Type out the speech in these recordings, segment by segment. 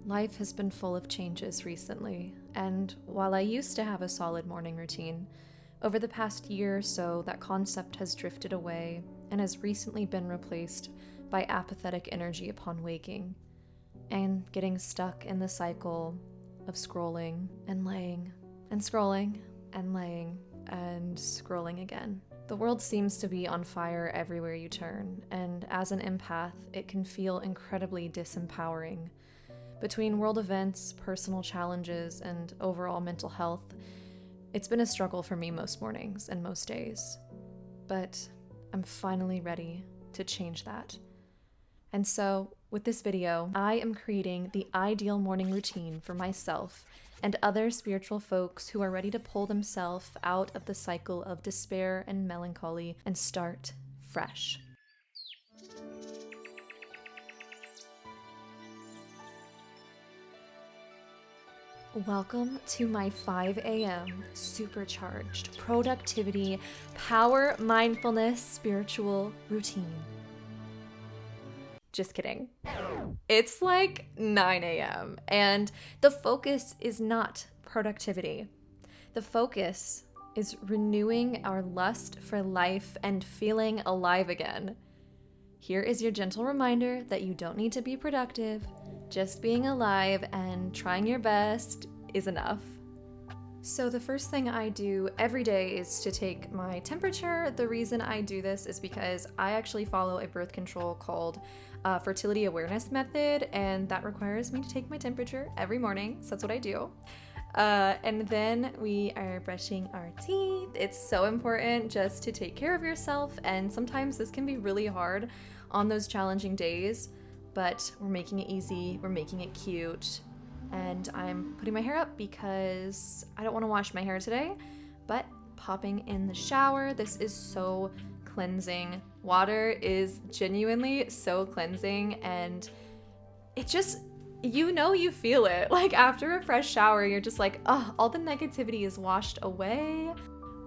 Life has been full of changes recently, and while I used to have a solid morning routine, over the past year or so that concept has drifted away and has recently been replaced by apathetic energy upon waking, and getting stuck in the cycle of scrolling and laying, and scrolling and laying, and scrolling again. The world seems to be on fire everywhere you turn, and as an empath, it can feel incredibly disempowering. Between world events, personal challenges, and overall mental health, it's been a struggle for me most mornings and most days. But I'm finally ready to change that. And so, with this video, I am creating the ideal morning routine for myself and other spiritual folks who are ready to pull themselves out of the cycle of despair and melancholy and start fresh. Welcome to my 5 a.m. supercharged productivity, power, mindfulness, spiritual routine. Just kidding. It's like 9 a.m. and the focus is not productivity. The focus is renewing our lust for life and feeling alive again. Here is your gentle reminder that you don't need to be productive. Just being alive and trying your best is enough. So the first thing I do every day is to take my temperature. The reason I do this is because I actually follow a birth control called fertility awareness method, and that requires me to take my temperature every morning. So that's what I do. And then we are brushing our teeth. It's so important just to take care of yourself, and sometimes this can be really hard on those challenging days, but we're making it easy, we're making it cute, and I'm putting my hair up because I don't want to wash my hair today, but popping in the shower. This is so cleansing. Water is genuinely so cleansing, and it just, you feel it. Like after a fresh shower, you're just like, oh, all the negativity is washed away.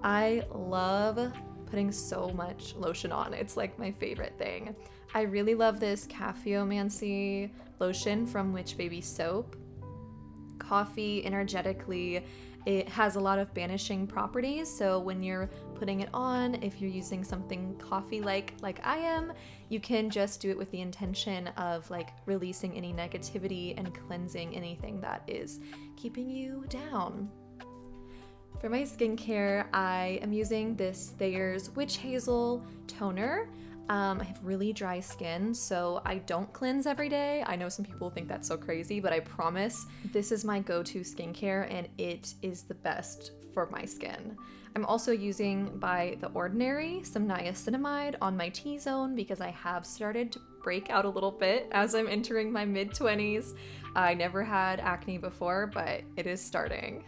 I love putting so much lotion on. It's like my favorite thing. I really love this Caffeomancy lotion from Witch Baby Soap. Coffee energetically, it has a lot of banishing properties, so when you're putting it on, if you're using something coffee-like I am, you can just do it with the intention of like releasing any negativity and cleansing anything that is keeping you down. For my skincare, I am using this Thayer's Witch Hazel toner. I have really dry skin, so I don't cleanse every day. I know some people think that's so crazy, but I promise this is my go-to skincare, and it is the best for my skin. I'm also using by The Ordinary some niacinamide on my T-zone because I have started to break out a little bit as I'm entering my mid-20s. I never had acne before, but it is starting.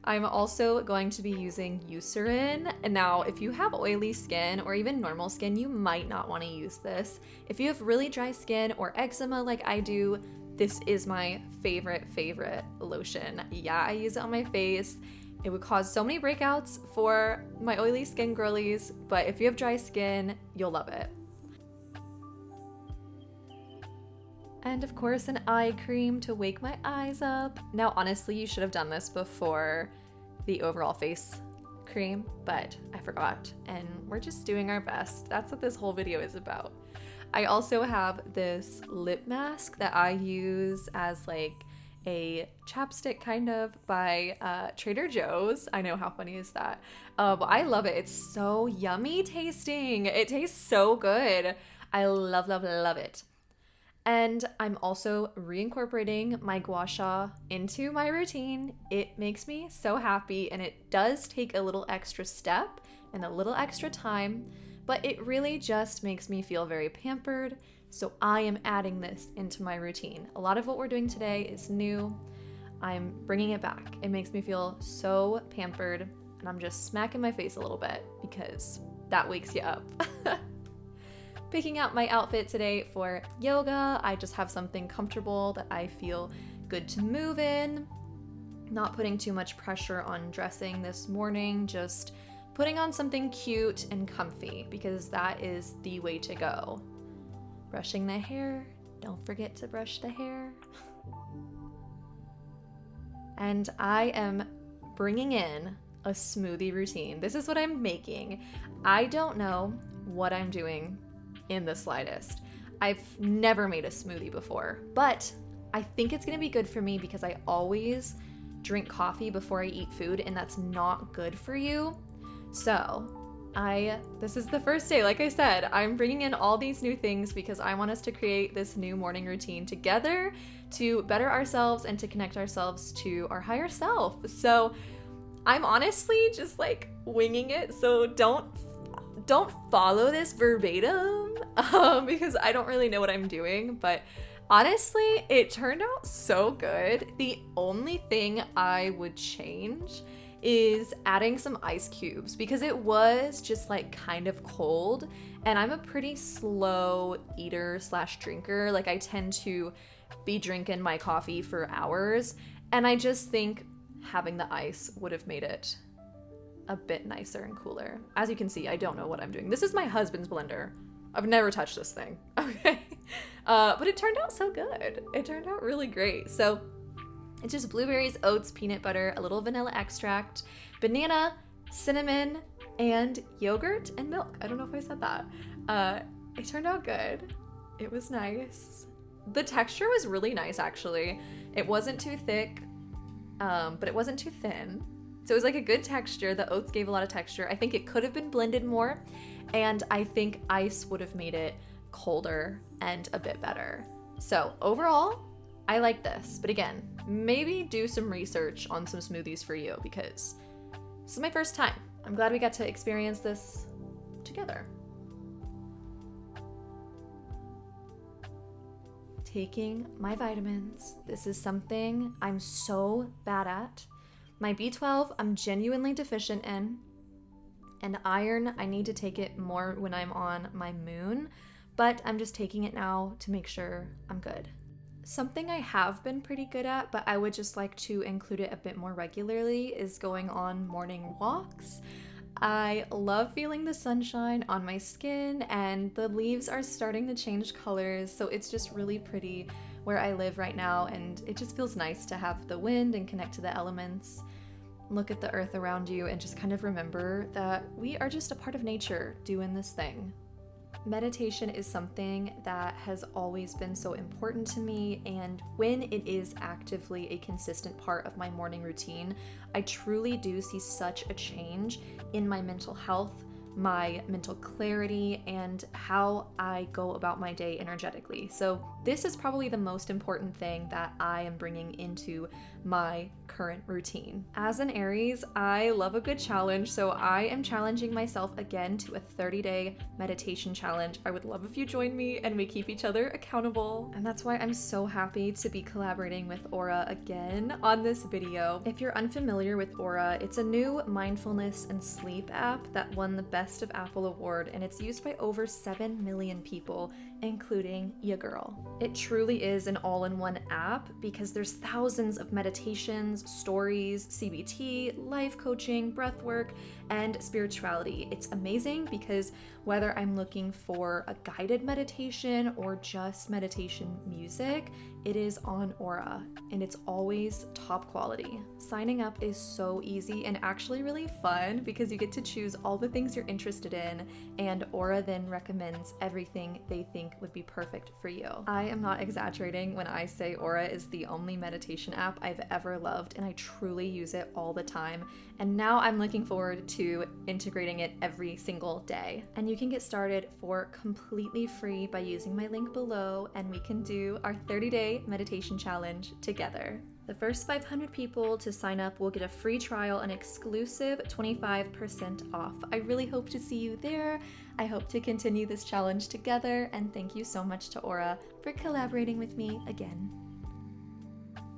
I'm also going to be using Eucerin. And now, if you have oily skin or even normal skin, you might not want to use this. If you have really dry skin or eczema like I do, this is my favorite lotion. Yeah, I use it on my face. It would cause so many breakouts for my oily skin girlies, but if you have dry skin, you'll love it. And of course, an eye cream to wake my eyes up. Now, honestly, you should have done this before the overall face cream, but I forgot, and we're just doing our best. That's what this whole video is about. I also have this lip mask that I use as like a chapstick kind of by Trader Joe's. I know, how funny is that? But I love it. It's so yummy tasting. It tastes so good. I love it. And I'm also reincorporating my gua sha into my routine. It makes me so happy, and it does take a little extra step and a little extra time, but it really just makes me feel very pampered. So I am adding this into my routine. A lot of what we're doing today is new. I'm bringing it back. It makes me feel so pampered, and I'm just smacking my face a little bit because that wakes you up. Picking out my outfit today for yoga. I just have something comfortable that I feel good to move in. Not putting too much pressure on dressing this morning, just putting on something cute and comfy because that is the way to go. Brushing the hair, don't forget to brush the hair. And I am bringing in a smoothie routine. This is what I'm making. I don't know what I'm doing in the slightest. I've never made a smoothie before, but I think it's gonna be good for me because I always drink coffee before I eat food, and that's not good for you. So this is the first day, like I said, I'm bringing in all these new things because I want us to create this new morning routine together to better ourselves and to connect ourselves to our higher self. So I'm honestly just like winging it. So don't follow this verbatim because I don't really know what I'm doing, but honestly, it turned out so good. The only thing I would change is adding some ice cubes because it was just like kind of cold, and I'm a pretty slow eater / drinker. Like I tend to be drinking my coffee for hours, and I just think having the ice would have made it a bit nicer and cooler. As you can see, I don't know what I'm doing. This is my husband's blender. I've never touched this thing, okay? But it turned out so good. It turned out really great. So it's just blueberries, oats, peanut butter, a little vanilla extract, banana, cinnamon, and yogurt and milk. I don't know if I said that. It turned out good. It was nice. The texture was really nice, actually. It wasn't too thick, but it wasn't too thin. So it was like a good texture. The oats gave a lot of texture. I think it could have been blended more, and I think ice would have made it colder and a bit better. So overall, I like this, but again, maybe do some research on some smoothies for you because this is my first time. I'm glad we got to experience this together. Taking my vitamins. This is something I'm so bad at. My B12, I'm genuinely deficient in, and iron, I need to take it more when I'm on my moon, but I'm just taking it now to make sure I'm good. Something I have been pretty good at, but I would just like to include it a bit more regularly, is going on morning walks. I love feeling the sunshine on my skin, and the leaves are starting to change colors, so it's just really pretty where I live right now, and it just feels nice to have the wind and connect to the elements. Look at the earth around you and just kind of remember that we are just a part of nature doing this thing. Meditation is something that has always been so important to me, and when it is actively a consistent part of my morning routine, I truly do see such a change in my mental health, my mental clarity, and how I go about my day energetically. So this is probably the most important thing that I am bringing into my current routine. As an Aries, I love a good challenge, so I am challenging myself again to a 30-day meditation challenge. I would love if you join me and we keep each other accountable. And that's why I'm so happy to be collaborating with Aura again on this video. If you're unfamiliar with Aura, it's a new mindfulness and sleep app that won the Best of Apple award, and it's used by over 7 million people, including ya girl. It truly is an all-in-one app because there's thousands of meditations, stories, CBT, life coaching, breath work, and spirituality. It's amazing because whether I'm looking for a guided meditation or just meditation music, it is on Aura, and it's always top quality. Signing up is so easy and actually really fun because you get to choose all the things you're interested in, and Aura then recommends everything they think would be perfect for you. I am not exaggerating when I say Aura is the only meditation app I've ever loved, and I truly use it all the time. And now I'm looking forward to integrating it every single day. And you can get started for completely free by using my link below, and we can do our 30-day meditation challenge together. The first 500 people to sign up will get a free trial and exclusive 25% off. I really hope to see you there. I hope to continue this challenge together, and thank you so much to Aura for collaborating with me again.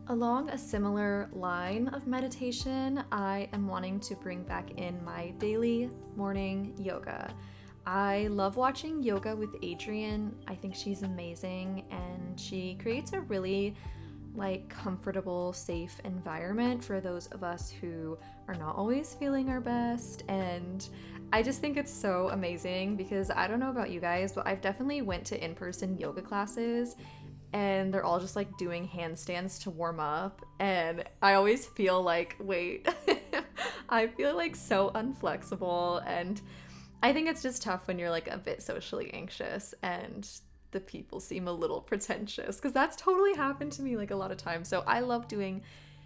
Along a similar line of meditation, I am wanting to bring back in my daily morning yoga. I love watching yoga with Adrienne. I think she's amazing, and she creates a really comfortable, safe environment for those of us who are not always feeling our best. And I just think it's so amazing because I don't know about you guys, but I've definitely went to in-person yoga classes, and they're all just like doing handstands to warm up. And I always feel like, wait, I feel like so unflexible. And I think it's just tough when you're like a bit socially anxious and the people seem a little pretentious, because that's totally happened to me like a lot of times. So I love doing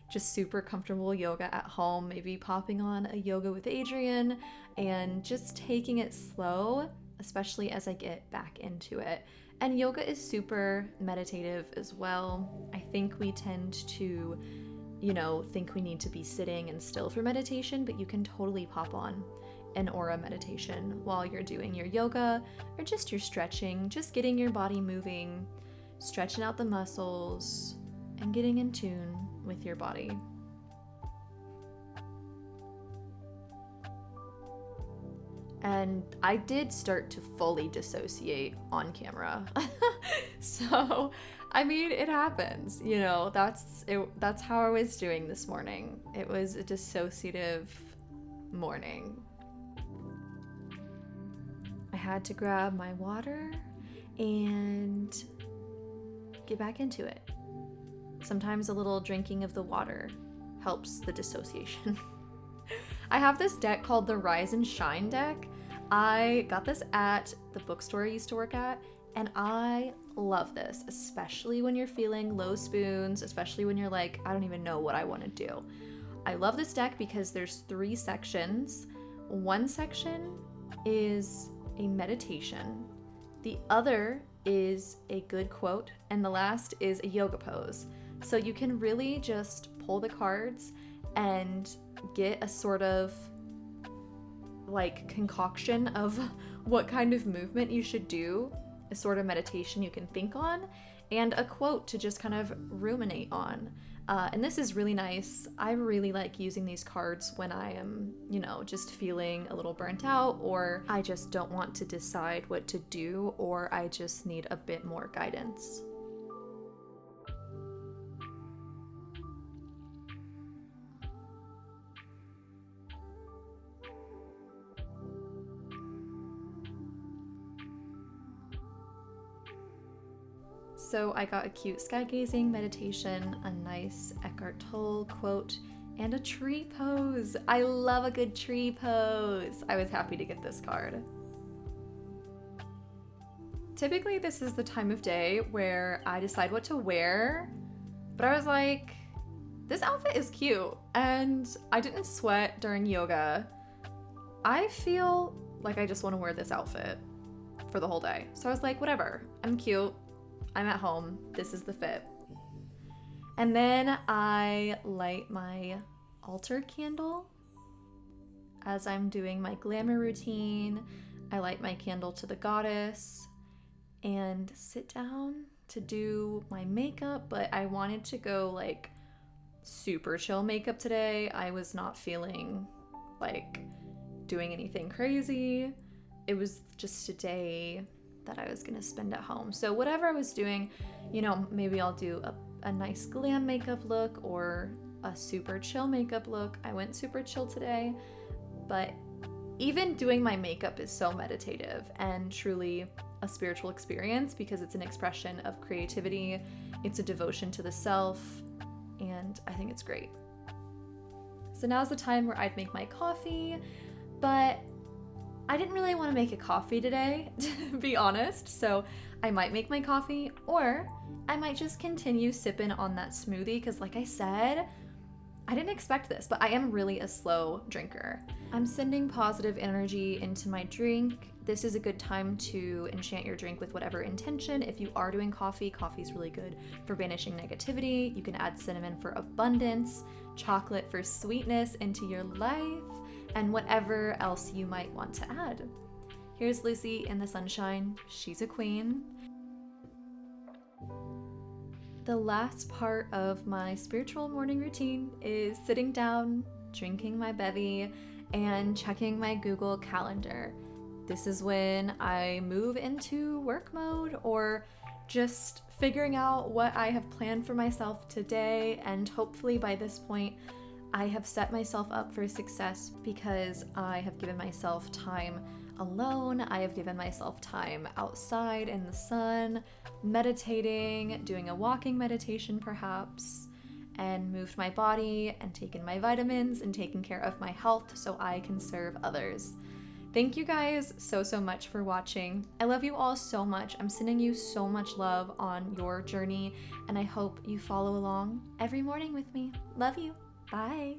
just super comfortable yoga at home, maybe popping on a yoga with Adrian and just taking it slow, especially as I get back into it. And yoga is super meditative as well. I think we tend to, think we need to be sitting and still for meditation, but you can totally pop on an aura meditation while you're doing your yoga or just your stretching, just getting your body moving, stretching out the muscles, and getting in tune with your body. And I did start to fully dissociate on camera. So, I mean, it happens, that's how I was doing this morning. It was a dissociative morning. I had to grab my water and get back into it. Sometimes a little drinking of the water helps the dissociation. I have this deck called the Rise and Shine deck. I got this at the bookstore I used to work at, and I love this, especially when you're feeling low spoons, especially when you're like, I don't even know what I want to do. I love this deck because there's 3 sections. One section is a meditation, the other is a good quote, and the last is a yoga pose. So you can really just pull the cards and get a sort of like concoction of what kind of movement you should do, a sort of meditation you can think on, and a quote to just kind of ruminate on. And this is really nice. I really like using these cards when I am, just feeling a little burnt out, or I just don't want to decide what to do, or I just need a bit more guidance. So I got a cute sky gazing meditation, a nice Eckhart Tolle quote, and a tree pose. I love a good tree pose. I was happy to get this card. Typically this is the time of day where I decide what to wear, but I was like, this outfit is cute, and I didn't sweat during yoga. I feel like I just want to wear this outfit for the whole day. So I was like, whatever, I'm cute. I'm at home, this is the fit. And then I light my altar candle as I'm doing my glamour routine. I light my candle to the goddess and sit down to do my makeup, but I wanted to go like super chill makeup today. I was not feeling like doing anything crazy. It was just a day that I was gonna spend at home. So whatever I was doing, maybe I'll do a nice glam makeup look or a super chill makeup look. I went super chill today, but even doing my makeup is so meditative and truly a spiritual experience because it's an expression of creativity. It's a devotion to the self, and I think it's great. So now's the time where I'd make my coffee, but I didn't really want to make a coffee today, to be honest, so I might make my coffee, or I might just continue sipping on that smoothie, because like I said, I didn't expect this, but I am really a slow drinker. I'm sending positive energy into my drink. This is a good time to enchant your drink with whatever intention. If you are doing coffee, coffee's really good for banishing negativity. You can add cinnamon for abundance, chocolate for sweetness into your life, and whatever else you might want to add. Here's Lucy in the sunshine. She's a queen. The last part of my spiritual morning routine is sitting down, drinking my bevy, and checking my Google Calendar. This is when I move into work mode or just figuring out what I have planned for myself today, and hopefully by this point I have set myself up for success because I have given myself time alone. I have given myself time outside in the sun, meditating, doing a walking meditation perhaps, and moved my body and taken my vitamins and taken care of my health so I can serve others. Thank you guys so much for watching. I love you all so much. I'm sending you so much love on your journey, and I hope you follow along every morning with me. Love you. Bye.